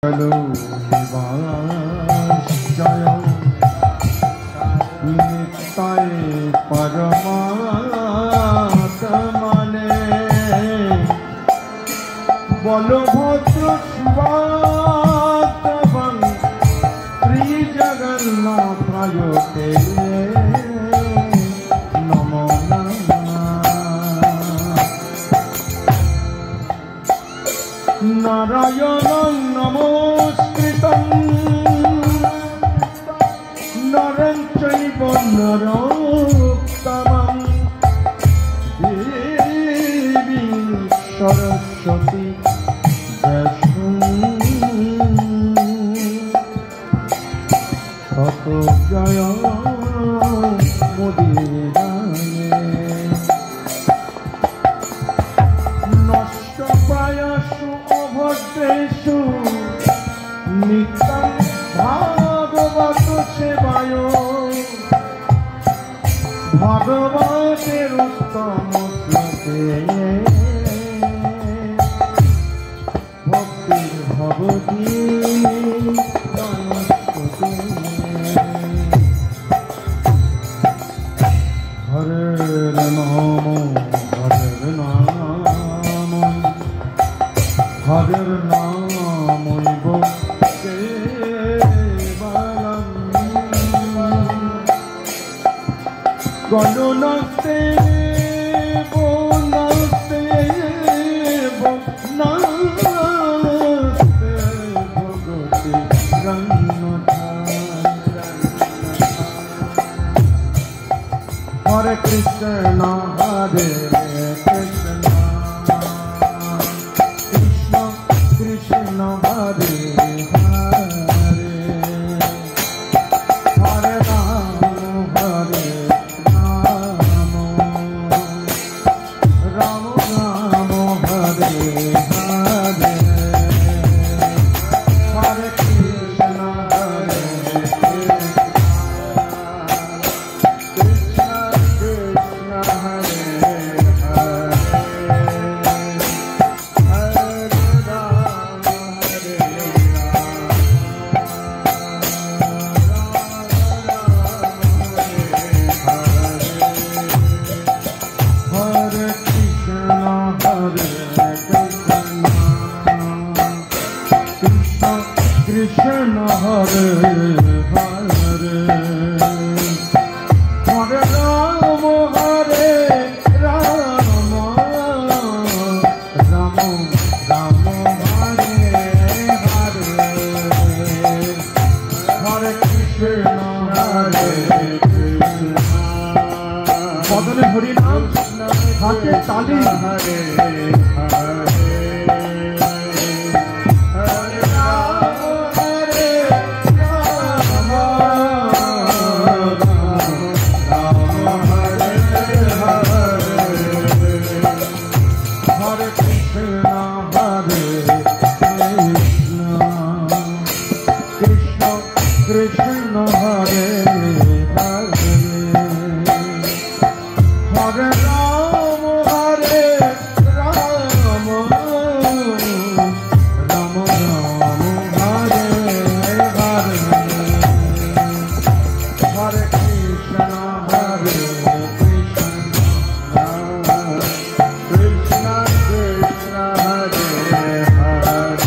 Hello, Jaya Nittai Paramatmane Balabhadra Shivatvam Sri Jagannathaya Te Namo Narayanam Namaskritam Naram Chaiva Narottamam Devi Saraswati Vyasam Tato Jaya Mudiraye Nashta Prayasu Abhadreshu Nitam Bhagavato Sevayo Bhagavater Uttama Sloke Bhaktir Bhavati Namaste Hare Namo Hare Namo Hare Namo Kevalam Ganunaste Bonaste Bonaste Bhagati Ranatha Hare Krishna Hare Krishna Krishna Hare Hare Hare Rama Hare Rama Rama Rama Hare Hare Hare Krishna Hare Krishna Krishna Krishna Hare Krishna Hare Hare Hare Rama Hare Rama Rama Rama Hare Hare Hare Krishna Hare Krishna Bhagavane Hari Naam Hate Tali Hare Krishna Hare Hare Hare Rama Hare Rama Rama Rama Hare Hare Hare Krishna Hare Krishna Krishna Krishna Hare Hare Hare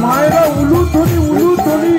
মায়েরা উলুধ্বনি উলুধ্বনি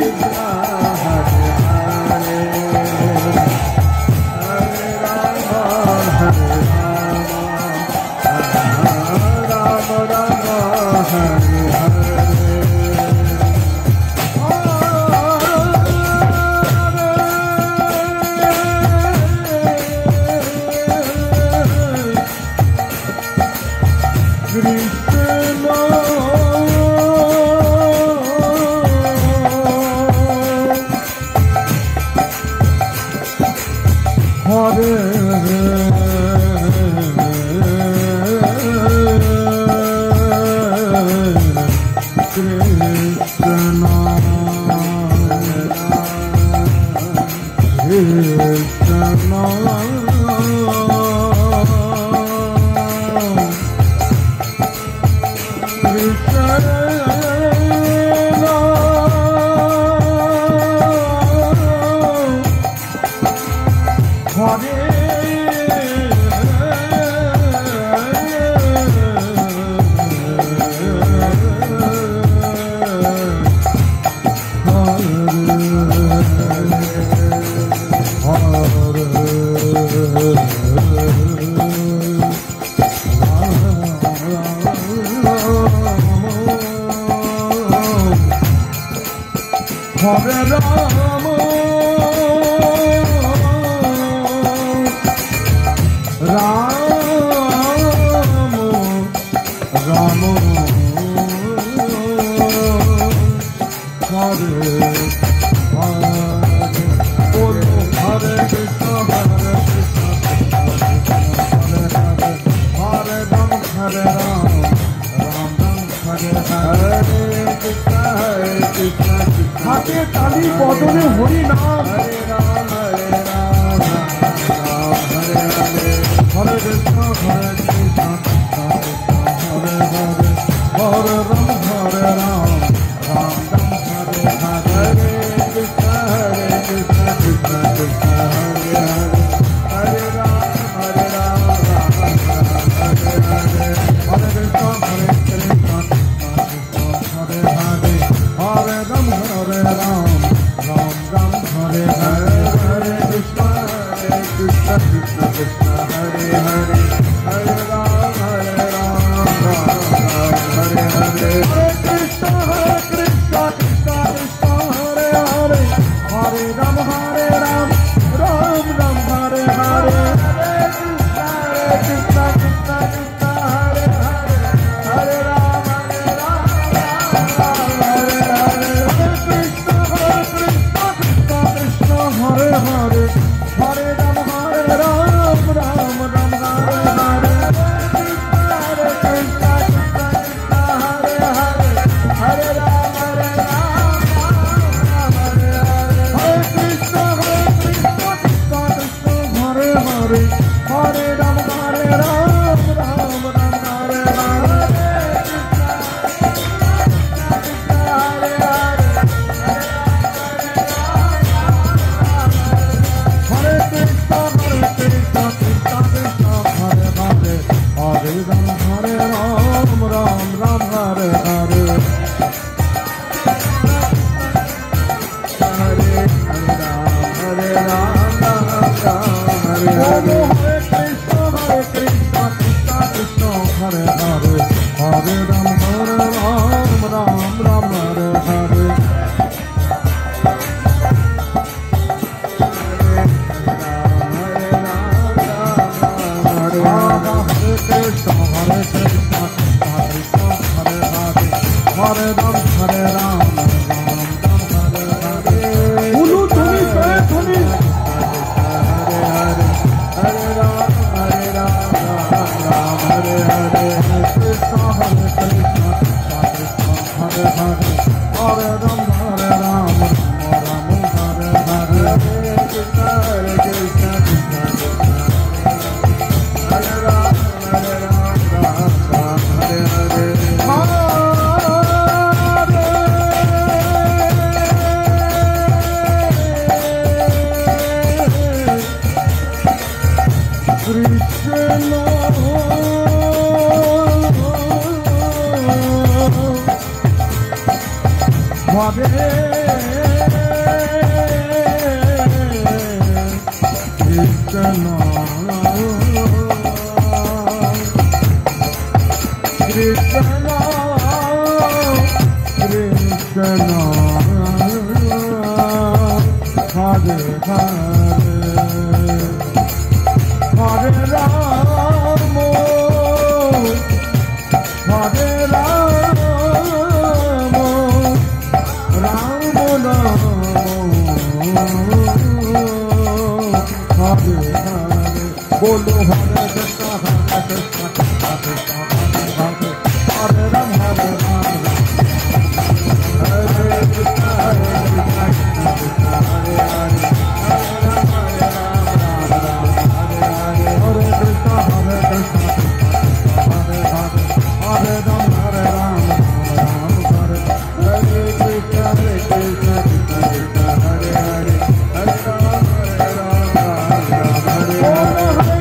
Hare Rama, Rama, হাতে তালি বদলে হরি নাম হরে কৃষ্ণ হরে কৃষ্ণ হরে হরে হরে রাম হরে রাম রাম রাম হরে হরে কৃষ্ণ কৃষ্ণ কৃষ্ণ হরে হরে হরে রাম রাম রাম হরে হরে হরে কৃষ্ণ হরে Krishna Hare Hare Hare Ram Hare Ram Ram Ram Hare Hare Hare Krishna Krishna Krishna Hare Hare Hare Ram Hare Ram, Hare Ram, Ram Ram, Hare Hare. Ulu tumi pe tumi. Hare Ram, Hare Ram, Ram Ram, Hare Hare. Krishna, Hare Krishna, Krishna Krishna, Hare Hare. Hare Ram, Hare Ram, Ram Ram, Hare Hare. Hare Krishna, Krishna Krishna, Hare Ram, Ram Ram, Hare Hare. Bolo Hare Krishna, Hare Krishna, Krishna Krishna, Hare Hare. Hare Ram, Hare Ram, Hare Krishna, Krishna Krishna, Hare Hare. Hare Krishna, Hare Krishna, Hare Hare. Hare Ram, Hare Ram, Ram Hare. Hare Krishna, Krishna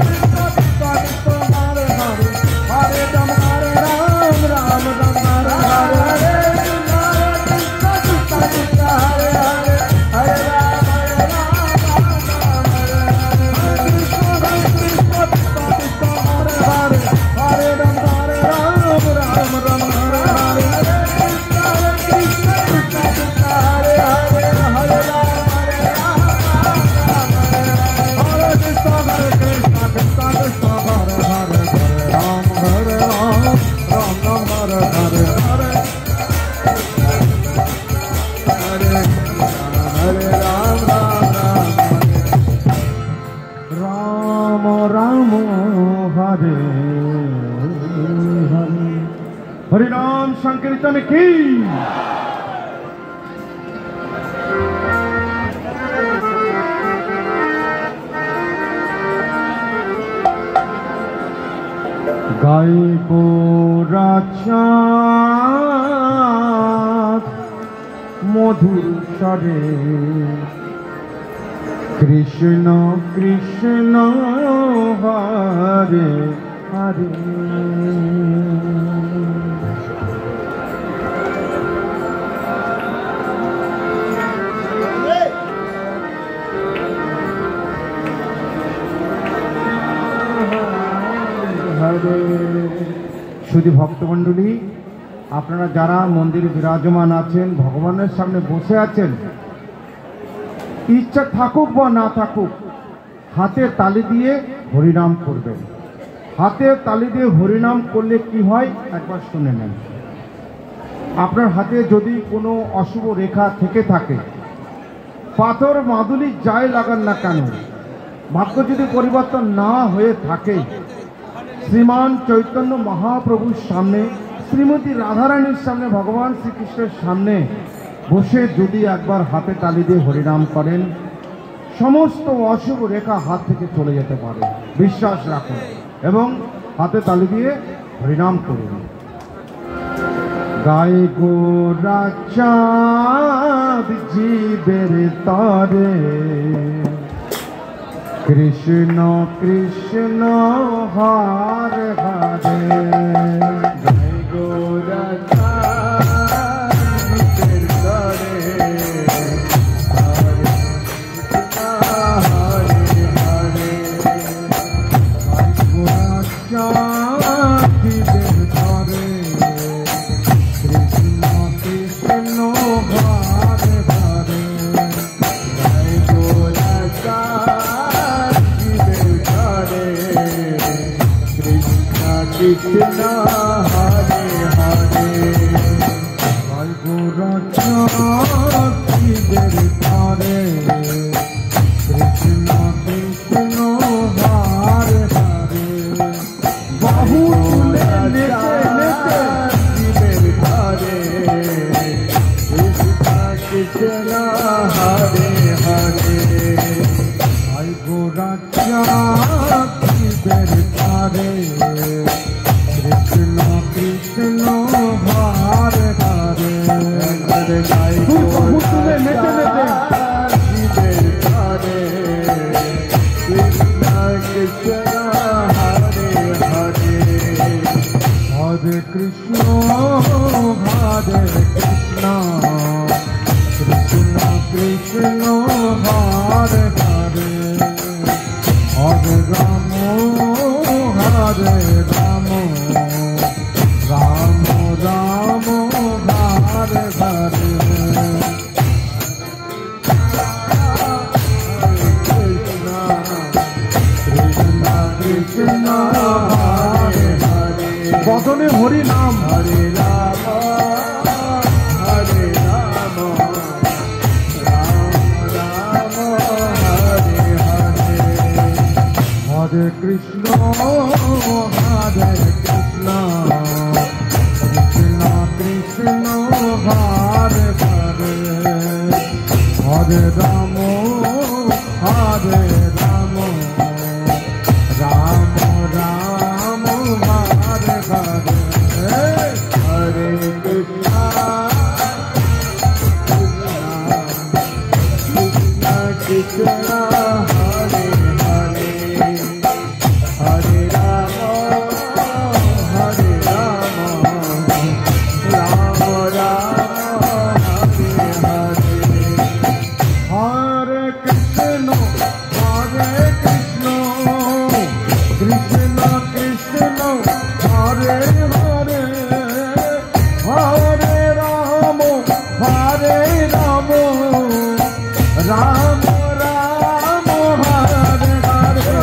Krishna, Hare Hare. Hare Ram, Ram Ram, Hare Hare. हरिनाम संकीर्तन की गाय गोरा चाँद मधुर स्वरे कृष्ण कृष्ण हरे हरे শুধু ভক্তমণ্ডলী আপনারা যারা মন্দিরে বিরাজমান আছেন ভগবানের সামনে বসে আছেন ইচ্ছা থাকুক বা না থাকুক হাতে তালি দিয়ে হরিনাম করবেন হাতে তালি দিয়ে হরিনাম করলে কি হয় একবার শুনে নেন আপনার হাতে যদি কোনো অশুভ রেখা থেকে থাকে পাথর মাদুলি যাই লাগান না কেন ভাগ্য যদি পরিবর্তন না হয়ে থাকে শ্রীমান চৈতন্য মহাপ্রভুর সামনে শ্রীমতী রাধারানীর সামনে ভগবান শ্রীকৃষ্ণের সামনে বসে যদি একবার হাতে তালি দিয়ে হরিনাম করেন সমস্ত অশুভ রেখা হাত থেকে চলে যেতে পারে বিশ্বাস রাখুন এবং হাতে তালি দিয়ে হরিনাম করুন গায়ে গোরা চাঁদ জীবের তরে कृष्ण कृष्ण हरे हरे जय गोरा चाँद तरे हरे कृष्ण हरे हरे गोरा चाँद तरे कृष्ण कृष्ण हरे हरे जय गोरा चाँद कृष्ण कृष्ण हरे हरे শিবের ধারে কৃষ্ণ কৃষ্ণ হরে হরে বাহু তুলে নেচে নেচে শিবের ধারে কৃষ্ণ কৃষ্ণ হরে হরে আই গোরা শিবের ধারে কৃষ্ণ কৃষ্ণ হরে হরে হরে গাই তুই বাহু তুলে নেচে নেচে শিবের ধারে কৃষ্ণ কৃষ্ণ হরে হরে হরে কৃষ্ণ হরে কৃষ্ণ কৃষ্ণ কৃষ্ণ হরে হরে হরে রাম হরে রাম রাম রাম হরে হরে কৃষ্ণ কৃষ্ণ হরে হরে বদনে হরি নাম হরে রাম হরে রাম রাম রাম হরে হরে হরে কৃষ্ণ হরে কৃষ্ণ কৃষ্ণ কৃষ্ণ হরে হরে হরে রাম হরে রাম রাম রাম হরে হরে হরে কৃষ্ণ কৃষ্ণ কৃষ্ণ হরে হরে হরে রাম হরে রাম রাম রাম হরে হরে হরে কৃষ্ণ কৃষ্ণ কৃষ্ণ হরে হরে হরে রাম রাম রাম হরে হরে হরে কৃষ্ণ হরে কৃষ্ণ কৃষ্ণ কৃষ্ণ হরে হরে হরে রাম হরে রাম রাম রাম হরে হরে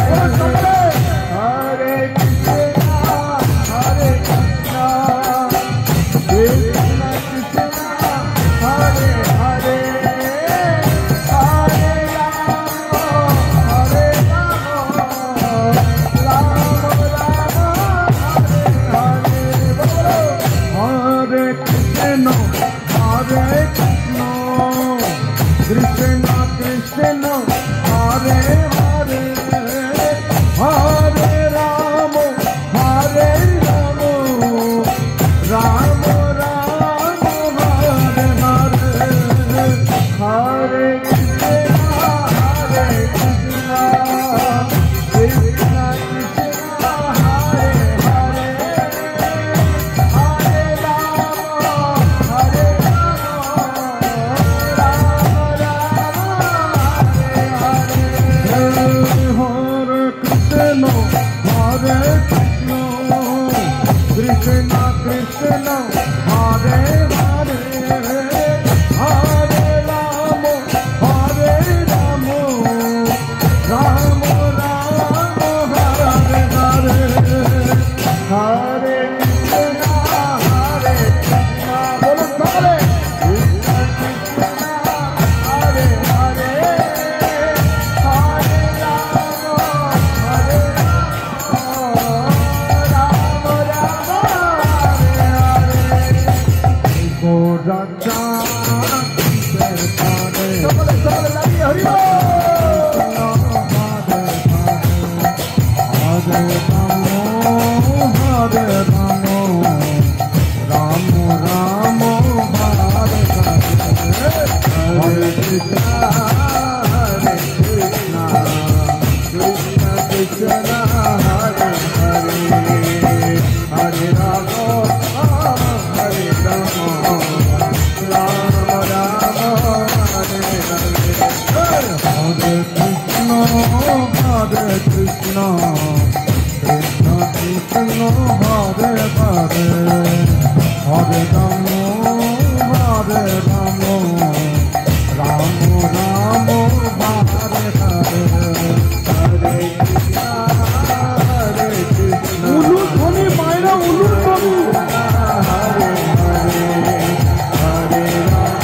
হরে কৃষ্ণ কৃষ্ণ কৃষ্ণ হরে হরে হরে রাম রাম রাম হরে হরে হরে কৃষ্ণ হরে কৃষ্ণ কৃষ্ণ কৃষ্ণ হরে হরে হরে রাম হরে রাম রাম রাম হরে হরে হরে কৃষ্ণ কৃষ্ণ কৃষ্ণ হরে হরে হরে রাম রাম রাম হরে হরে হরে কৃষ্ণ হরে কৃষ্ণ বলো সবাই কৃষ্ণ কৃষ্ণ হরে হরে হরে রাম হরে রাম রাম হরে হরে গোরা সকলে সকলে লাগিয়ে হরি বল। হরে রাম রাম রাম হরে হরে কৃষ্ণ হরে কৃষ্ণ কৃষ্ণ কৃষ্ণ হরে হরে হরে রাম হরে রাম রাম রাম হরে হরে হরে কৃষ্ণ কৃষ্ণ কৃষ্ণ হরে হরে হরে রাম রাম রাম হরে হরে হরে কৃষ্ণ হরে কৃষ্ণ উলুর ধ্বনি মায়েরা উলুর ধ্বনি হরে হরে হরে রাম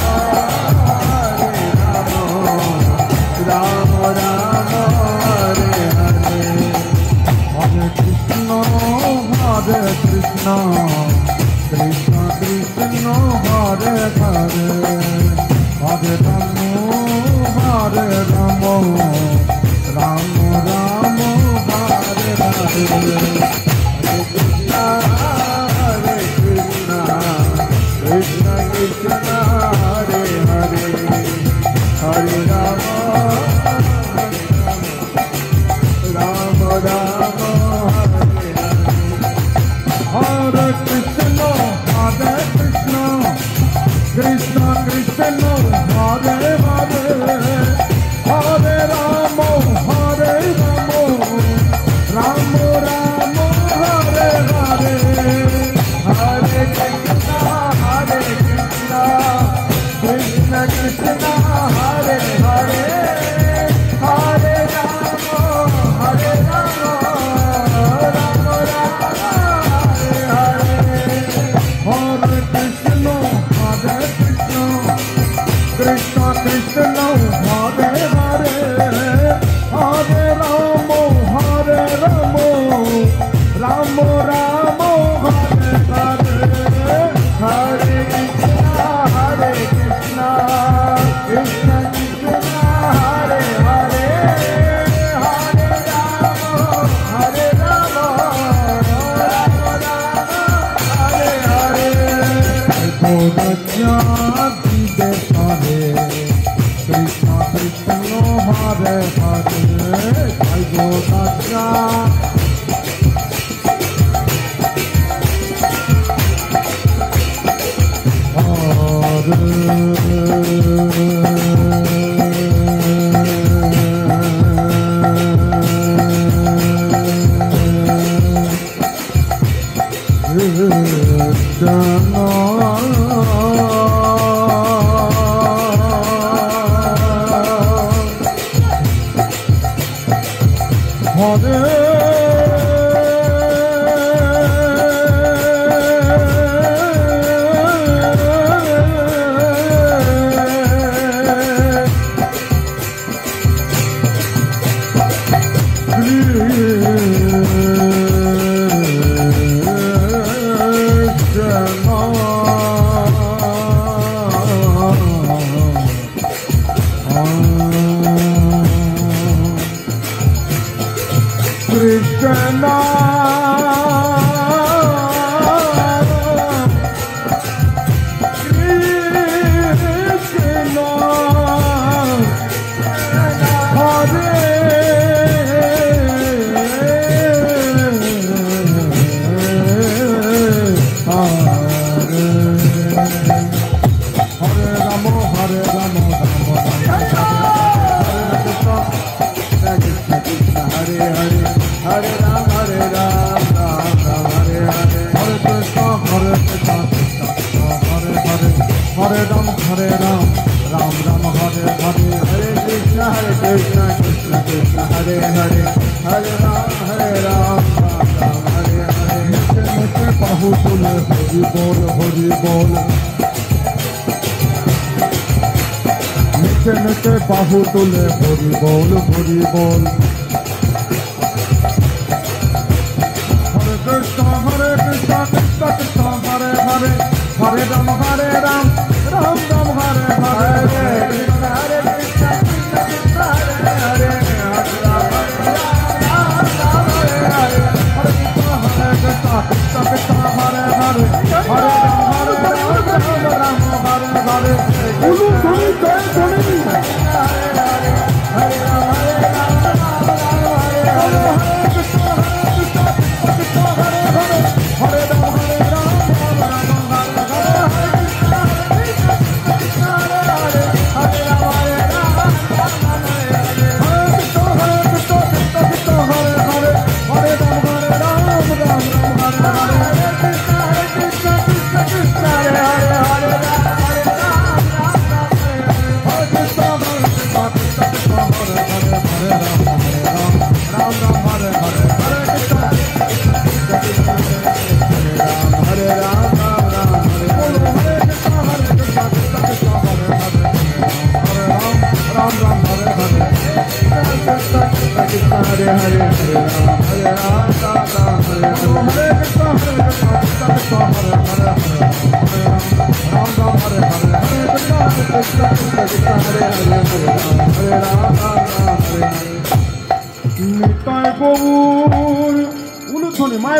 Hare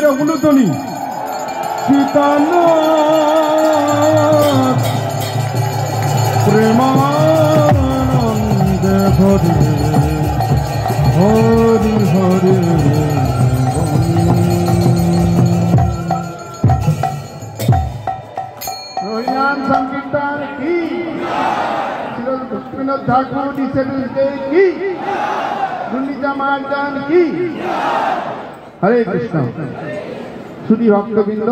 জয়ের অগুলতনি সীতানাথ প্রেমানন্দে ভরে হরি হরি হরিনাম সংকীর্তন কি শ্রী ভক্তিবিনোদ ঠাকুর ডিসেবল ডে কি গুন্ডিচা মার্জন কি হরে কৃষ্ণ। শুধু ভক্তবৃন্দ,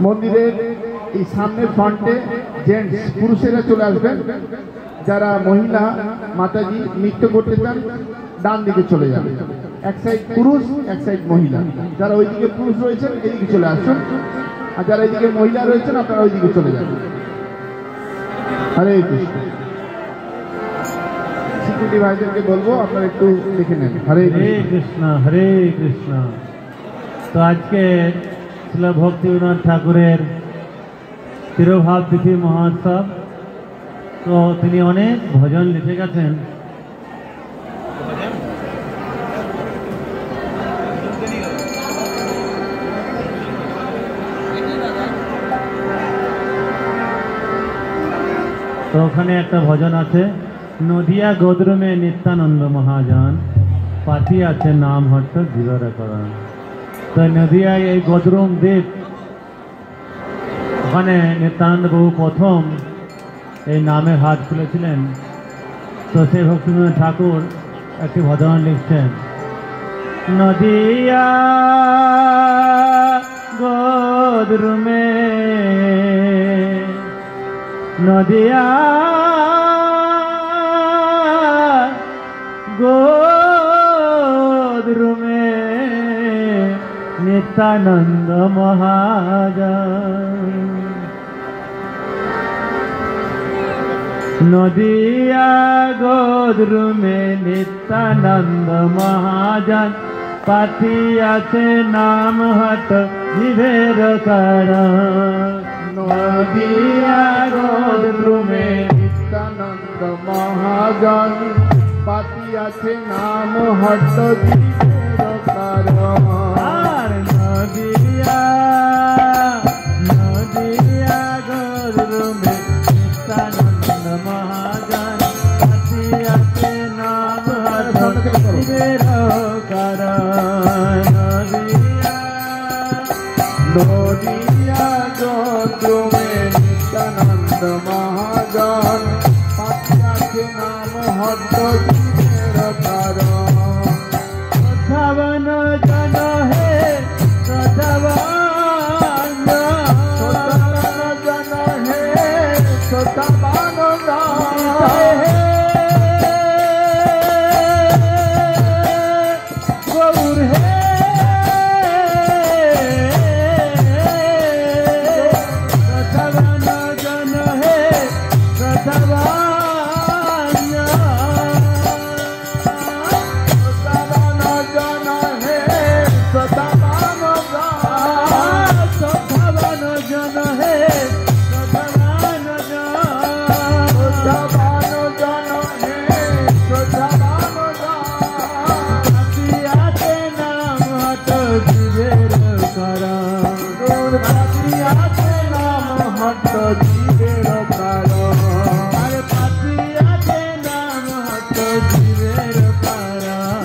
মন্দিরের এই সামনের ফ্রন্টে জেন্টস পুরুষেরা চলে আসবেন। যারা মহিলা মাতাজি নৃত্য করতে চান ডান দিকে চলে যাবে। এক সাইড পুরুষ, এক সাইড মহিলা। যারা ওইদিকে পুরুষ রয়েছেন এইদিকে চলে আসুন, আর যারা এইদিকে মহিলা রয়েছেন আপনারা ওইদিকে চলে যাবেন। হরে কৃষ্ণ। সিকিউরিটি ভাইদেরকে বলবো আপনারা একটু দেখে নেন। হরে কৃষ্ণ হরে কৃষ্ণ। তো আজকে ছিল ভক্তিবিনোদ ঠাকুরের তিরোভাব তিথি মহোৎসব। তো তিনি অনেক ভজন লিখে গেছেন। তো ওখানে একটা ভজন আছে, নদিয়া গোদ্রমে নিত্যানন্দ মহাজন পাতি আছে নাম হট্ট জীবরকরণ। তো নদিয়ায় এই গোদ্রম দ্বীপ, ওখানে নিত্যানন্দ বাবু প্রথম এই নামের হাট খুলেছিলেন। তো সেই ভক্তিবিনোদ ঠাকুর একটি ভজন লিখছেন, নদিয়া গোদ্রমে নদিয়া গোদ্রমে নিত্যানন্দ মহাজন। নদিয়া গোদ্রমে নিত্যানন্দ মহাজন পাতি আছে নাম হট জীবের কারণ। নদিয়া গোদ্রমে নিত্যানন্দ মহাজন পাতি আছে নাম হট্ট জীবের কারণ। আর নদিয়া নদিয়া গোদ্রমে নিত্যানন্দ মহাজন পাতি আছে নাম হট জীবের কারণ। নদিয়া গোদ্রমে নিত্যানন্দ মহাজন পাতি আছে নাম হট্ট জীবের কারণ। শ্রদ্ধাবান জন হে শ্রদ্ধাবান জন হে শ্রদ্ধাবান হে গৌর হে শ্রদ্ধাবান জন হে শ্রদ্ধাবান জীবের কারণ। আরে পাতি আছে নাম হট জীবের কারণ।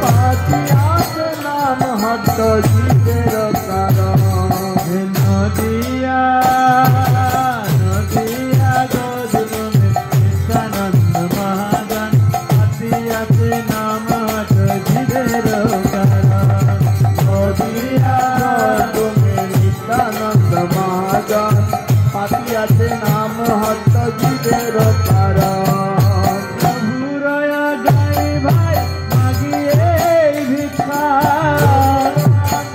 পাতি আছে নাম হট্ট জীবের কারণ। নদিয়া নদিয়া গোদ্রমে নিত্যানন্দ মহাজন পাতি আছে নাম হট জীবের কারণ। নদিয়া গোদ্রমে নিত্যানন্দ মহাজন পাতি আছে নাম হট্ট জীবের কারণ। প্রভুরয়া গাই ভাই মাগিয়ে ভিক্ষা।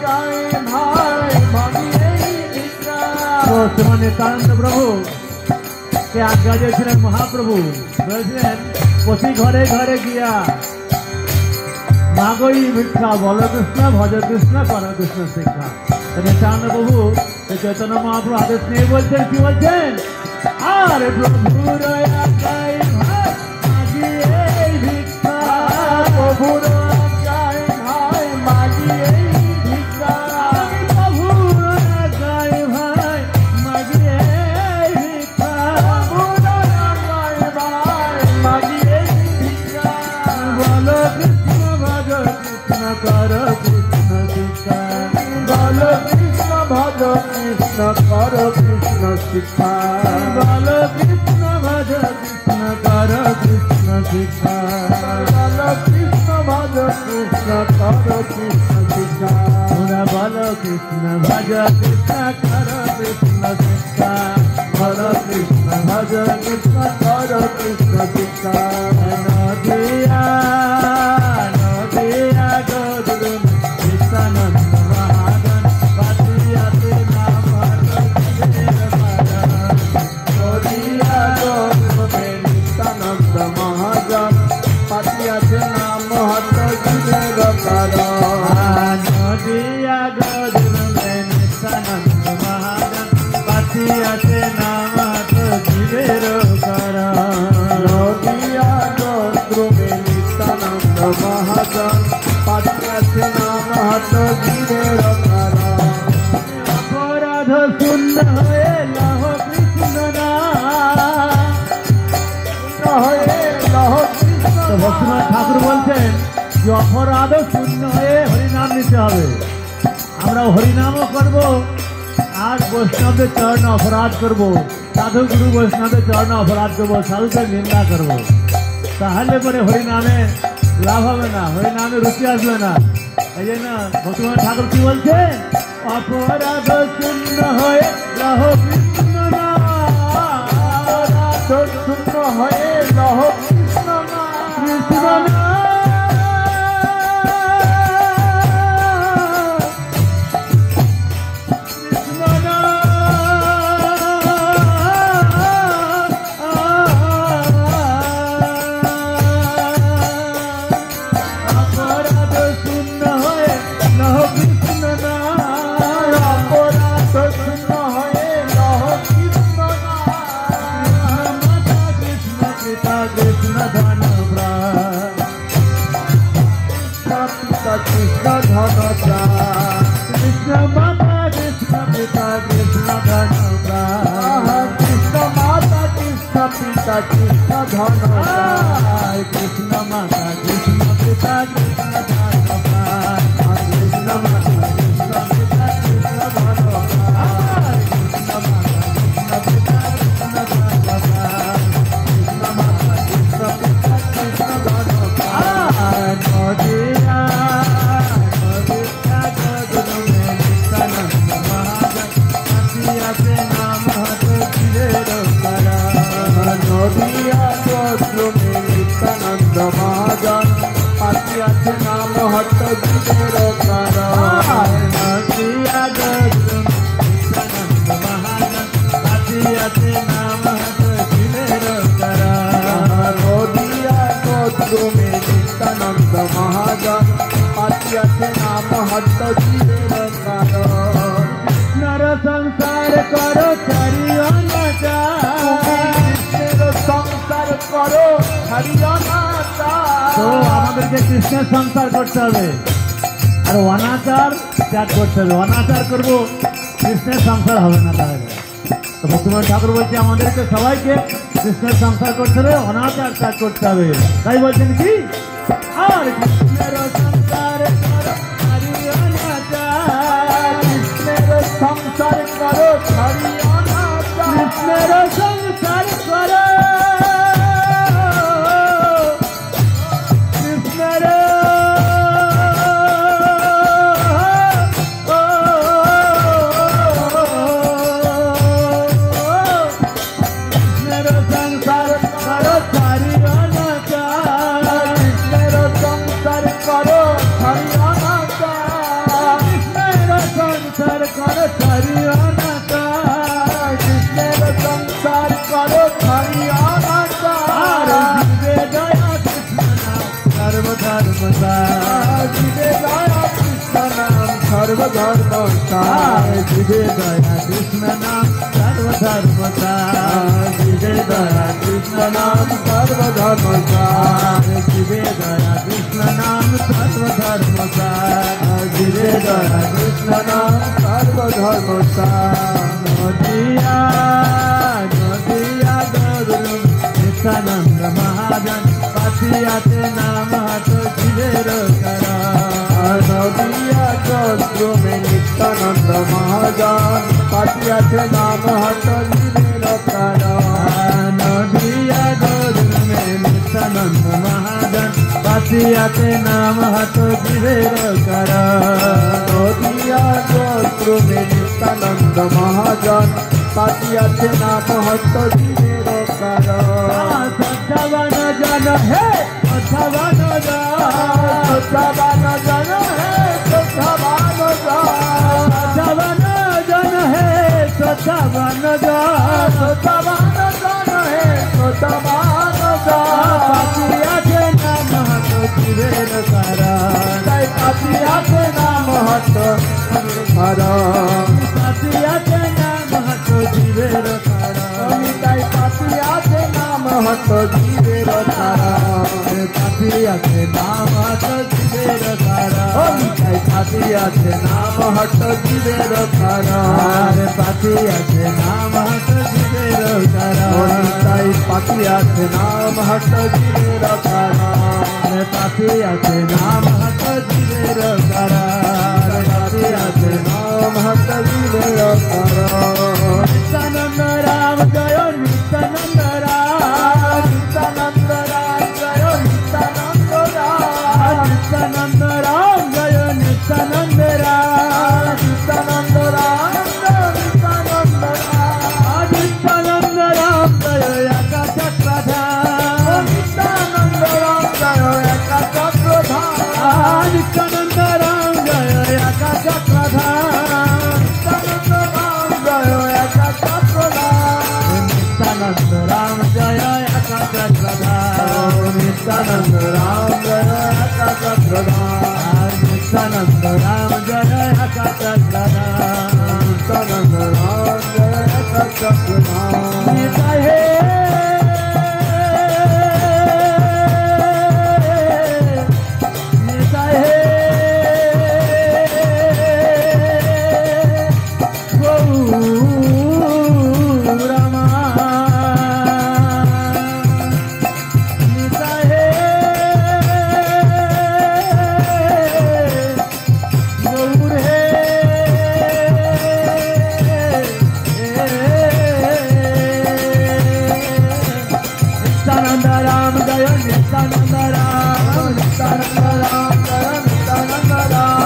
গায়ে ভাই ভাগিয়ে ভিক্ষা। তো শ্রীমান নিত্যানন্দ প্রভু কে আজ্ঞা দিয়েছিলেন মহাপ্রভু, বলেছিলেন প্রতি ঘরে ঘরে গিয়া মাগই ভিক্ষা, বল কৃষ্ণ ভজ কৃষ্ণ কর কৃষ্ণ শিক্ষা। তো নিত্যানন্দ প্রভু চৈতন্য মহাপ্রভু আদেশ নিয়ে বলছেন, কি বলছেন, আর প্রভুর আজ্ঞায় ভাই মাগিয়ে ভিক্ষা। প্রভুর গায়ে ভাই মাগিয়ে ভজ কৃষ্ণ কর কৃষ্ণ শিক্ষা বল কৃষ্ণ ভজ কৃষ্ণ কর কৃষ্ণ শিক্ষা বল কৃষ্ণ ভজ কৃষ্ণ কর কৃষ্ণ শিক্ষা বল কৃষ্ণ ভজ কৃষ্ণ কর কৃষ্ণ শিক্ষা বল কৃষ্ণ ভজ কৃষ্ণ কর কৃষ্ণ শিক্ষা নদিয়া নদিয়া গৌর নিত্যানন্দ মহাজন পাতিয়াতে নাম নদিয়া গৌরবে নিত্যানন্দ মহাজন পাতিয়াতে নাম হত জীবের কারণ নদিয়া গৌর নিত্যানন্দ মহাজন পাতিয়াতে নাম হত জীবের কারণ নদিয়া গৌরবে নিত্যানন্দ মহাজন পাতিয়াতে নাম হত জীবের কারণ অপরাধ শূন্য হয়ে লহ কৃষ্ণ হয়ে লহ কৃষ্ণ তো ভক্তিনাথ ঠাকুর বলছেন যে অপরাধ শূন্য হয়ে হরিনাম নিতে হবে। আমরা হরিনামও করব আর বৈষ্ণবদের চরণে অপরাধ করব, সাধু গুরু বৈষ্ণবের চরণে অপরাধ করবো, সাধুদের নিন্দা করব। তাহলে পরে হরিনামে লাভ হবে না, হরিনামে রুচি আসবে না। এই জন্য ভক্তিনাথ ঠাকুর কি বলছে, অপরাধ শূন্য হয়ে লহ কৃষ্ণ শূন্য হয়ে লহ কৃষ্ণ কৃষ্ণ কৃষ্ণ ধন কৃষ্ণ মাতা কৃষ্ণ পিতা কৃষ্ণ ধন কৃষ্ণ মাতা কৃষ্ণ পিতা কৃষ্ণ ধন কৃষ্ণ মাতা কৃষ্ণ পিতা কৃষ্ণ ধন কৃষ্ণ মাতা কৃষ্ণ পিতা কৃষ্ণ ধন কৃষ্ণ মাতা কৃষ্ণ পিতা কৃষ্ণ ধন কৃষ্ণ মাতা কৃষ্ণ পিতা কৃষ্ণ ধন নদিয়া নদিয়া গৌর নিত্যানন্দ মহাজন পাতিয়াতে নাম হত জীবের কারণ নদিয়া গৌরবে নিত্যানন্দ মহাজন পাতিয়াতে নাম হত জীবের কারণ নদিয়া গৌর নিত্যানন্দ মহাজন পাতিয়াতে নাম হত জীবের কারণ নদিয়া গৌরবে নিত্যানন্দ মহাজন পাতিয়াতে নাম হত জীবের কারণ নর সংসার করো চারিও কৃষ্ণের সংসার করো ছাড়িও না তো আমাদেরকে কৃষ্ণের সংসার করতে হবে আর অনাচার ত্যাগ করতে হবে। অনাচার করবো, কৃষ্ণের সংসার হবে না। তাহলে তো ভক্তিনাথ ঠাকুর বলছে আমাদেরকে সবাইকে কৃষ্ণের সংসার করতে হবে, অনাচার ত্যাগ করতে হবে। তাই বলছেন কি, আর কৃষ্ণের সংসার করো ছাড়িও অনাচার, কৃষ্ণের সংসার করো ছাড়িও না কৃষ্ণের সংসার করো কৃষ্ণের সংসার করো ছাড়িও না কৃষ্ণের সংসার করো ছাড়িও না কৃষ্ণের সংসার করো ছাড়িও না কৃষ্ণের সংসার করো ছাড়িও না আর জীবে দয়া কৃষ্ণ নাম সর্বধর্ম জীবে দয়া কৃষ্ণ নাম সর্বধর্ম জীবে দয়া কৃষ্ণ নাম সর্বধর্ম জীবে দয়া কৃষ্ণ নাম সর্বধর্ম জীবে দয়া কৃষ্ণ নাম সর্বধর্ম জীবে দয়া কৃষ্ণ নাম সর্বধর্ম নদিয়া নদিয়া গৌর নিত্যানন্দ মহাজন পাতিয়াতে নাম হত জীবের কারণ নদিয়া গৌরবে নিত্যানন্দ মহাজন পাতিয়াছে নাম হত জীবের কারণ নদিয়া গোধূমে নিত্যানন্দ মহাজন পাতিয়াছে নাম হত জীবের কারণ নদিয়া গোত্রমে নিত্যানন্দ মহাজন পাতিয়াছে নাম হত জীবের কারণ সত্যাবান জন হে সত্যাবান সত্যাবান জন হে সত্যাবান সত্যাবান জন হে সত্যাবান সত্যাবান জন হে সত্যাবান পাতিয়াছে নাম হত জীবের কারণ তাই পাতিয়াছে নাম হত কারণ পাতিয়াছে নাম হত জীবের কারণ তাই পাতিয়াছে নাম হত জীবের কারণ পাতিয়াছে নাম হত জীবের কারণ তাই পাতিয়াছে নাম হত জীবের কারণ পাতিয়াছে নাম হত জীবের কারণ তাই পাতিয়াছে নাম হত জীবের কারণ পাতিয়াছে নাম হত জীবের কারণ পাতিয়াছে নাম হত জীবের কারণ নিত্যানন্দ রাম জয় নিত্যানন্দ রাম নিত্যানন্দ রাম জয় নিত্যানন্দ রাম নিত্যানন্দ রাম জয় নিত্যানন্দ রাম নিত্যানন্দ রাম জয় নিত্যানন্দ রাম নিত্যানন্দ রাম জয় একা চক্রধাম নিত্যানন্দ রাম জয় একা চক্রধাম নিত্যানন্দ রাম জয় একা চক্রধাম নিত্যানন্দ রাম জয় একা চক্রধাম নিত্যানন্দ রাম জয় একা চক্রধাম নিত্যানন্দ রাম জয় একা চক্রধাম নিত্যানন্দ রাম জয় একা চক্রধাম নিত্যানন্দ রাম জয় একা চক্রধাম নিতাই হে নিতাই হে গৌরামা নিতাই হে গৌর হে নিত্যানন্দ রাম জয় নিত্যানন্দ রাম নিত্যানন্দ রাম জয় নিত্যানন্দ রাম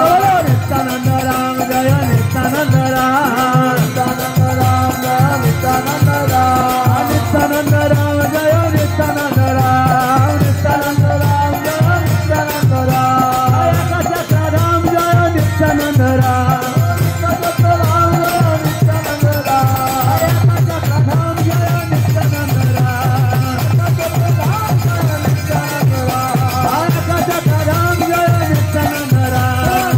নিত্যানন্দ রাম জয় নিত্যানন্দ রাম নিত্যানন্দ রাম জয় নিত্যানন্দ রাম নিত্যানন্দ রাম জয় নিত্যানন্দ রাম নিত্যানন্দ রাম জয় নিত্যানন্দ রাম একা চক্রধাম জয় নিত্যানন্দ রাম নিত্যানন্দ রাম জয় নিত্যানন্দ রাম একা চক্রধাম জয় নিত্যানন্দ রাম একা চক্রধাম জয় নিত্যানন্দ রাম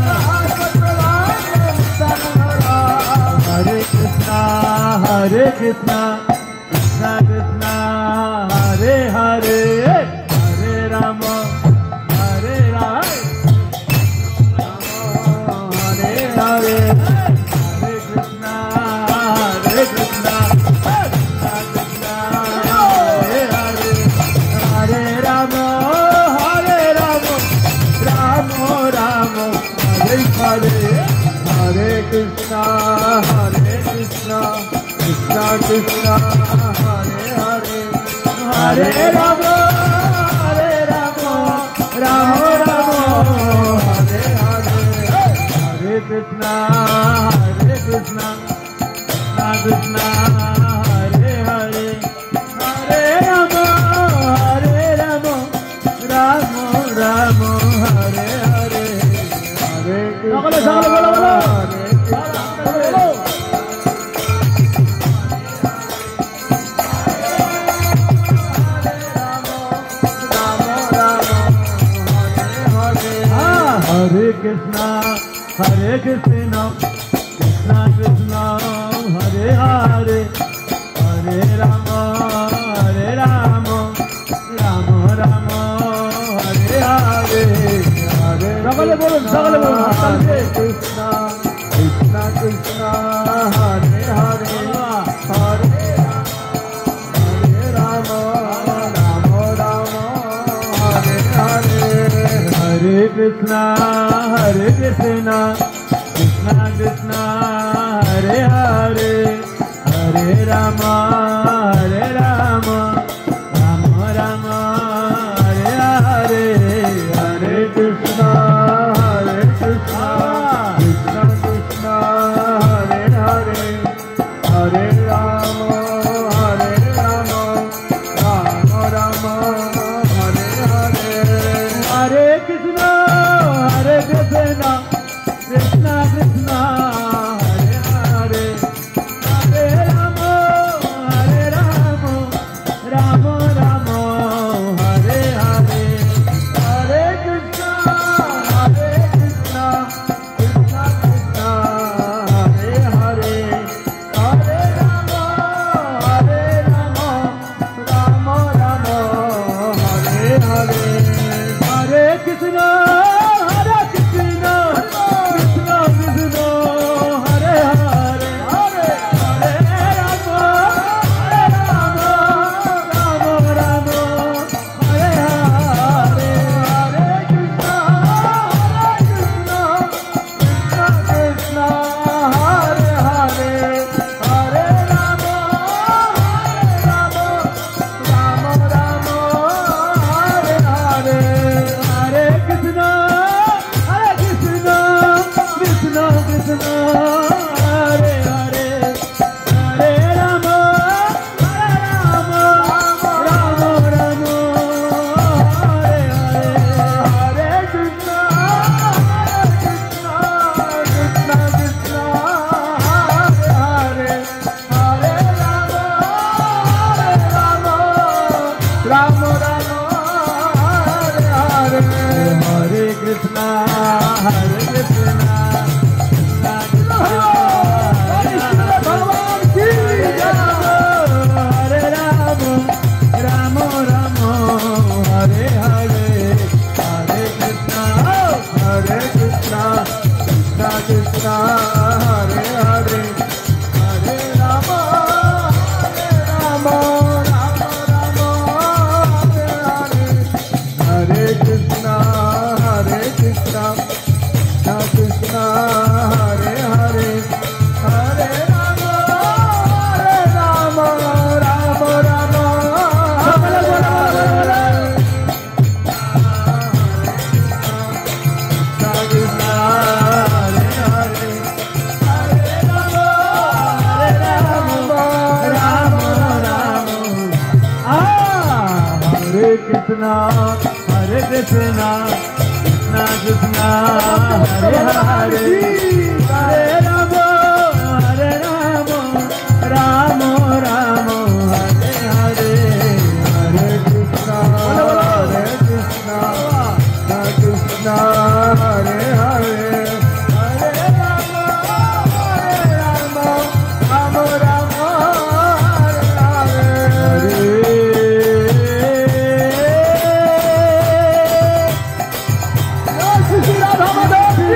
হরে কৃষ্ণ কৃষ্ণ কৃষ্ণ হরে হরে হরে রাম হরে রাম হরে হরে হরে কৃষ্ণ কৃষ্ণ কৃষ্ণ হরে হরে হরে রাম রাম রাম হরে হরে हरे कृष्णा कृष्णा कृष्णा हरे हरे हरे राम राम राम हरे हरे हरे कृष्णा कृष्णा कृष्णा हरे हरे हरे राम राम राम हरे हरे हरे बोलो, बोलो, बोलो, बोलो। हरे कृष्णा हरे कृष्णा हरे कृष्णा कृष्णा कृष्णा हरे हरे हरे राम राम राम हरे हरे हरे সকলে বলুন हरे Krishna Krishna Krishna Hare Hare Hare Ram Ram Ram Hare Hare Hare Krishna Krishna Krishna Hare Hare Rama, Hare Rama, Rama Rama, Hare Hare, Hare Krishna, Hare Krishna, Krishna Krishna, Hare Hare, Hare Rama, Hare Rama, Rama Rama, Hare Hare, Hare Krishna, Hare Krishna, Krishna Krishna, Hare Hare, Hare Rama, Hare Rama, Rama Rama, Hare Hare, Hare Krishna, Krishna Krishna, Hare Hare, Hare Rama, Rama Rama, Hare Hare, Hare Krishna, Krishna Krishna, Hare Hare, Hare Rama, Rama Rama, Hare Hare, Hare Krishna, Krishna Krishna, Hare Hare, Hare Rama, Rama Rama, Hare Hare, Hare Krishna, Krishna Krishna, Hare Hare, Hare Rama, Rama Rama, Hare Hare, Hare Krishna, Krishna Krishna, Hare Hare, Hare Rama, Rama Rama, Hare Hare, Hare Krishna, Hare Krishna, भगवान की हरे राम, राम राम, हरे हरे, हरे कृष्णा, कृष्णा कृष्णा, हरे हरे, हरे राम, राम राम, हरे हरे, हरे कृष्णा, कृष्णा कृष्णा, हरे हरे, हरे राम, राम राम, हरे हरे, कृष्णा हरे हरे, हरे राम, राम राम, हरे कृष्णा, हरे कृष्णा, कृष्णा कृष्णा, हरे हरे, हरे राम, राम राम, हरे हरे, हरे कृष्णा, कृष्णा कृष्णा, हरे हरे, हरे राम, राम राम, हरे हरे, श्री राधा माधव की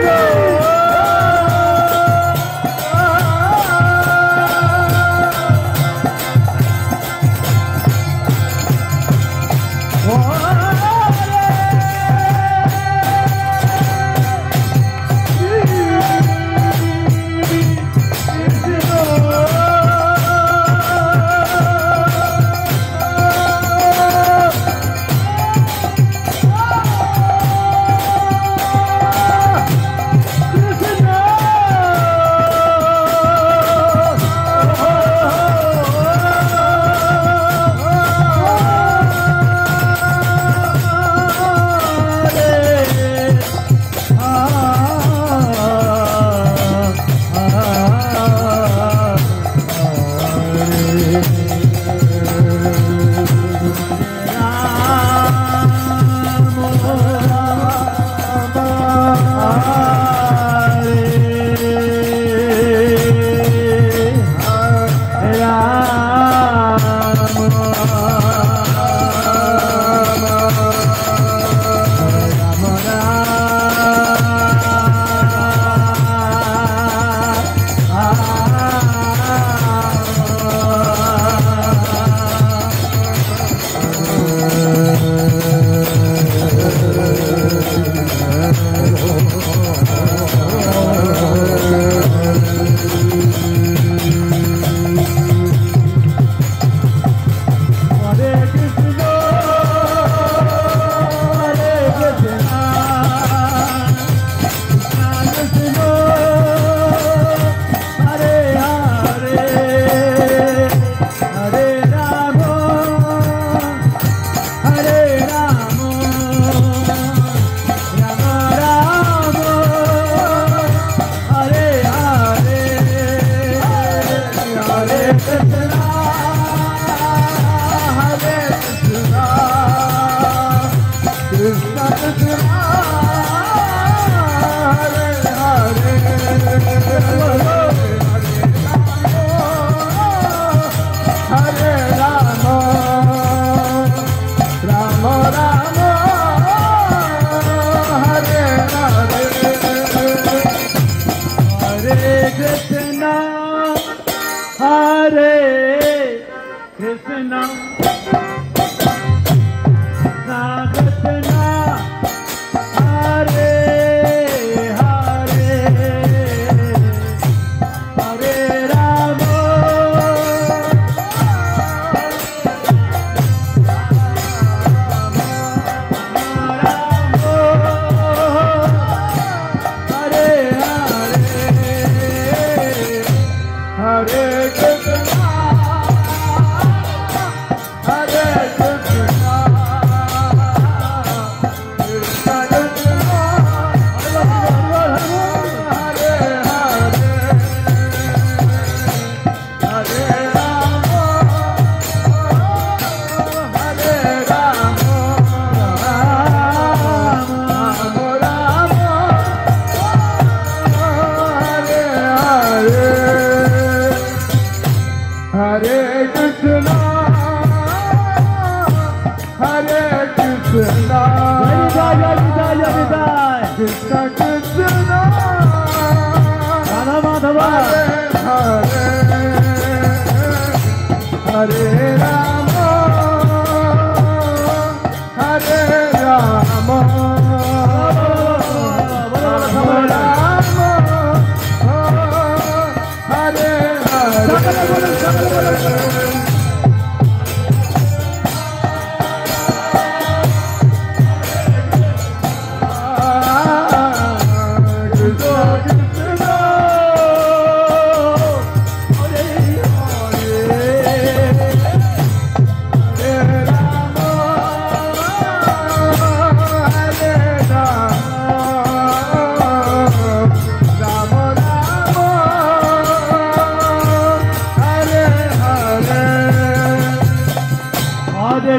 Hare Krishna Krishna Hare Hare Hare Rama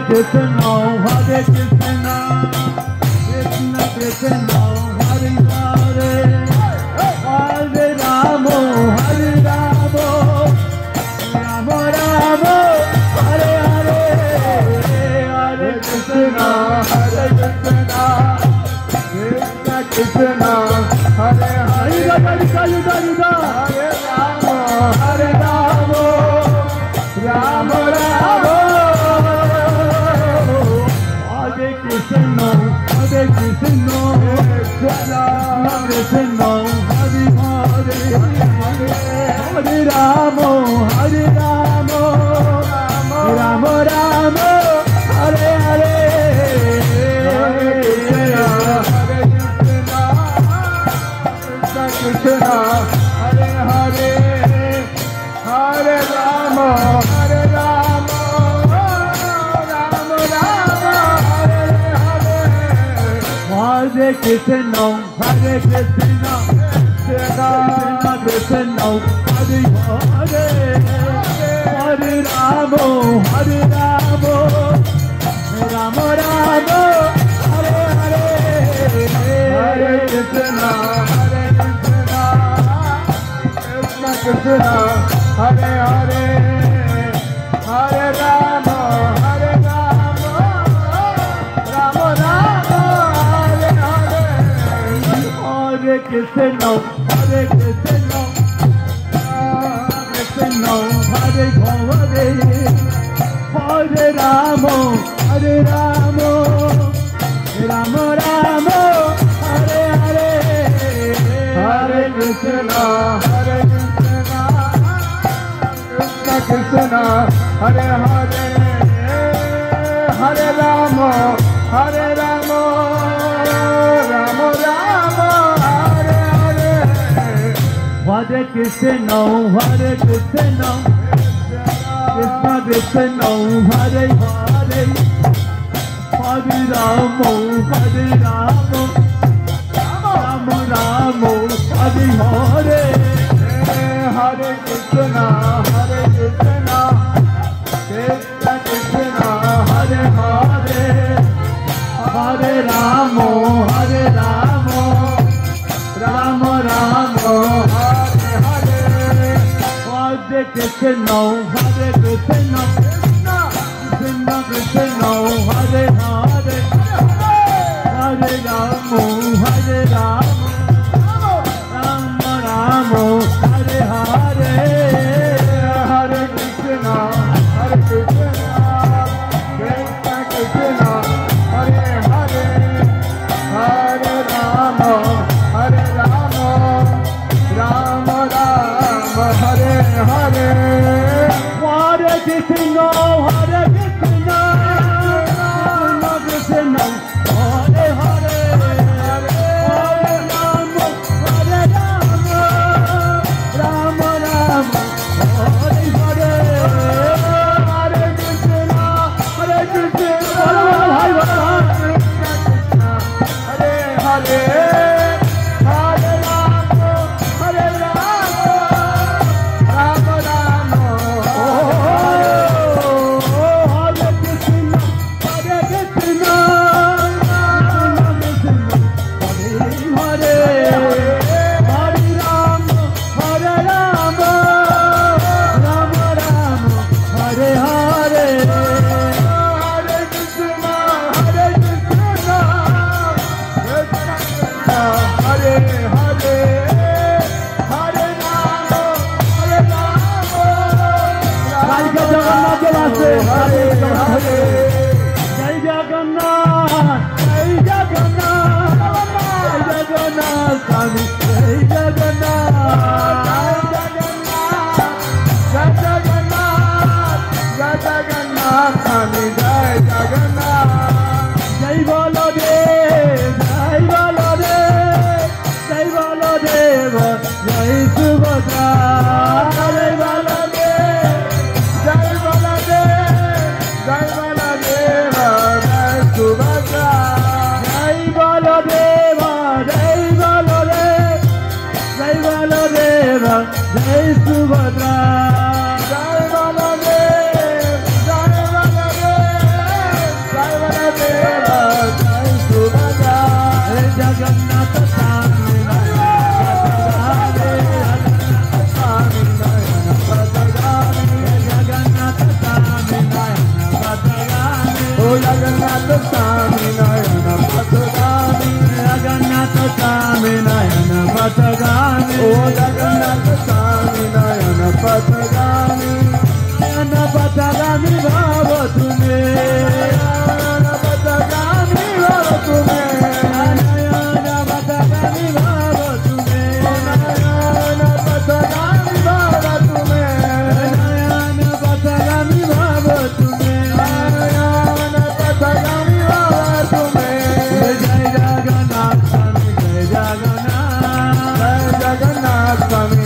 Krishna, Hare Krishna, Krishna Krishna, Hare Hare, Hare Rama, Hare Rama, Rama Rama, Hare Hare, Hare Krishna, Hare Krishna, Krishna Krishna, Hare Hare, Hare Rama, Hare Rama, Rama Rama. Krishna, Hare Krishna, Krishna Krishna, Hare Hare, Hare Rama, Hare Rama, Rama Rama, Hare Hare, Hare Krishna, Krishna Hare Hare, Hare Rama, Hare Rama, Rama Rama. Hare Krishna, Hare Krishna, Krishna Krishna, Hare Hare, Hare Rama, Hare Rama, Rama Rama, Hare Hare, Hare Krishna, Krishna Krishna, Hare Hare, Hare Rama, Hare Rama, Rama Rama. Hare Krishna, Hare Krishna, Krishna Hare Hare, Hare Rama, Hare Rama, Rama Rama, Hare Hare, Hare Krishna, Krishna Krishna, Hare Hare, Hare Rama, Hare Rama, Rama Rama. Hare Krishna, Hare Krishna, Krishna Krishna, Hare Hare, Hare Rama, Hare Rama, Rama Rama, Hare Hare, Hare Krishna, Krishna Krishna, Hare Hare, Hare Rama, Hare Rama, Rama Rama. Hare Krishna, Hare Krishna, Krishna Krishna, Hare Hare, Hare Rama, Hare Rama, Rama Rama, Hare Hare, Hare Hare Krishna, Hare Krishna, Krishna Krishna, Hare Hare, Hare Rama, Hare Rama, Rama Rama, Hare Hare, Hare Krishna, Hare Krishna, Hare Hare Hare Rama Hare Rama Rama Rama Hare Krishna, Hare Krishna, Hare Hare, Hare Rama, Hare Rama, Rama Rama, Hare Hare. Hare Krishna Hare Krishna Hare Hare Hare Rama Hare Rama কালকে জগন্নাথের আছে Hare Hare জয় জগন্নাথ, জয় জগন্নাথ, জয় জগন্নাথ স্বামী, জয় Jagannath, Jai Jagannath, Jai Jagannath, Swami Jai Jagannath. জয় বলদেব, জয় বলদেব, জয় বলদেব, জয় সুভদ্রা, জয় Baladev, Jai Baladev, Jai Baladev, Jai Subhadra. জয় বলদেব, জয় বলদেব, জয় বলদেব, জয় Subhadra. Jai Baladev, Jai Baladev, Jai Baladev, Jai Subhadra. Jagannath স্বামী Swami Nayana Patagami, Jagannath স্বামী O Jagannath Swami Nayana Patagami, Jagannath স্বামী নয়ন পথগামী, O Jagannath Swami Nayana Patagami, নয়ন পথগামী ভাব তুমি, Nayana Patagami Bhava Tume, নয়ন পথগামী ভাব তুমি, Nayana Patagami Bhava Tume, নয়ন পথগামী ভাব তুমি। Nayana Patagami Bhava Tume. জয় জগন্নাথ স্বামী, জয় Jagannath, Jai Jagannath Swami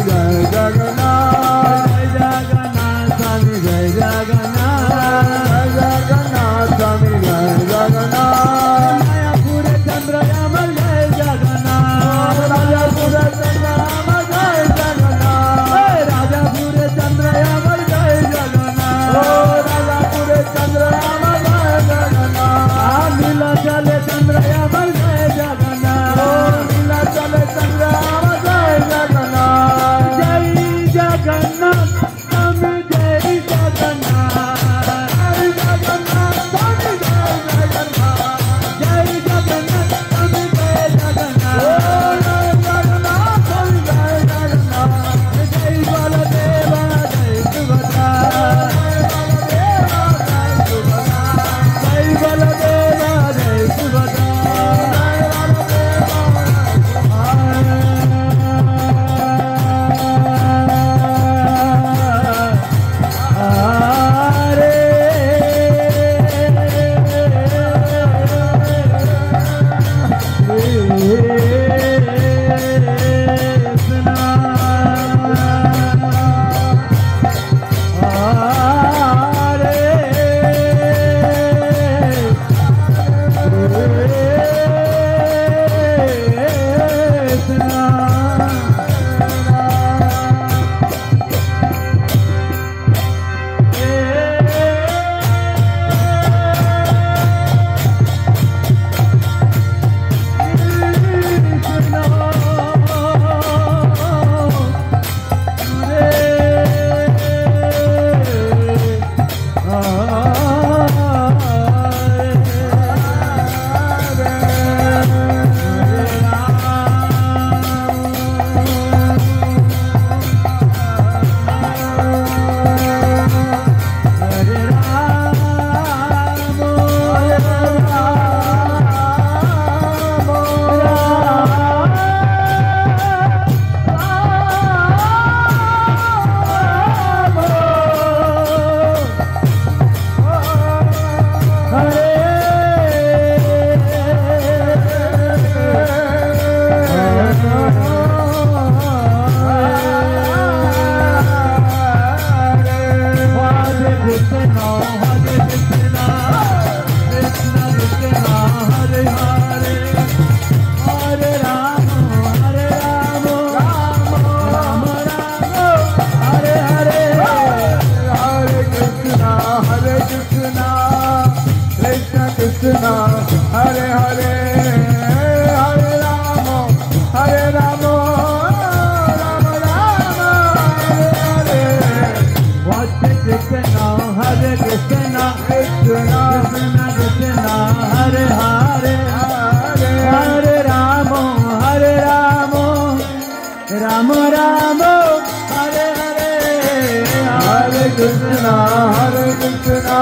Krishna Hare Krishna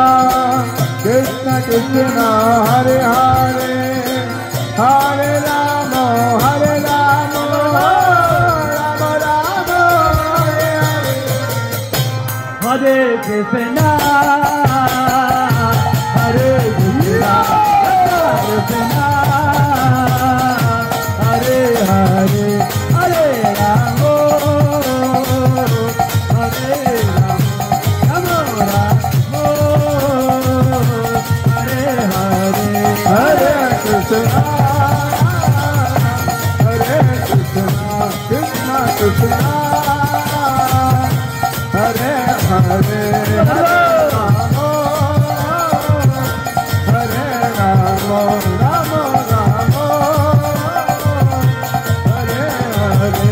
Krishna Krishna Hare Hare Hare Rama Hare Rama Rama Rama Hare Hare Hare Krishna Hare Krishna Krishna Hare Hare Hare Rama Hare Rama Rama Hare Hare Hare Krishna Hare Krishna Krishna Krishna Hare Hare Hare Rama Hare Rama Rama Rama Hare Hare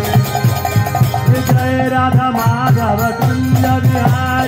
Jai Radha Madhava Kunja Vihari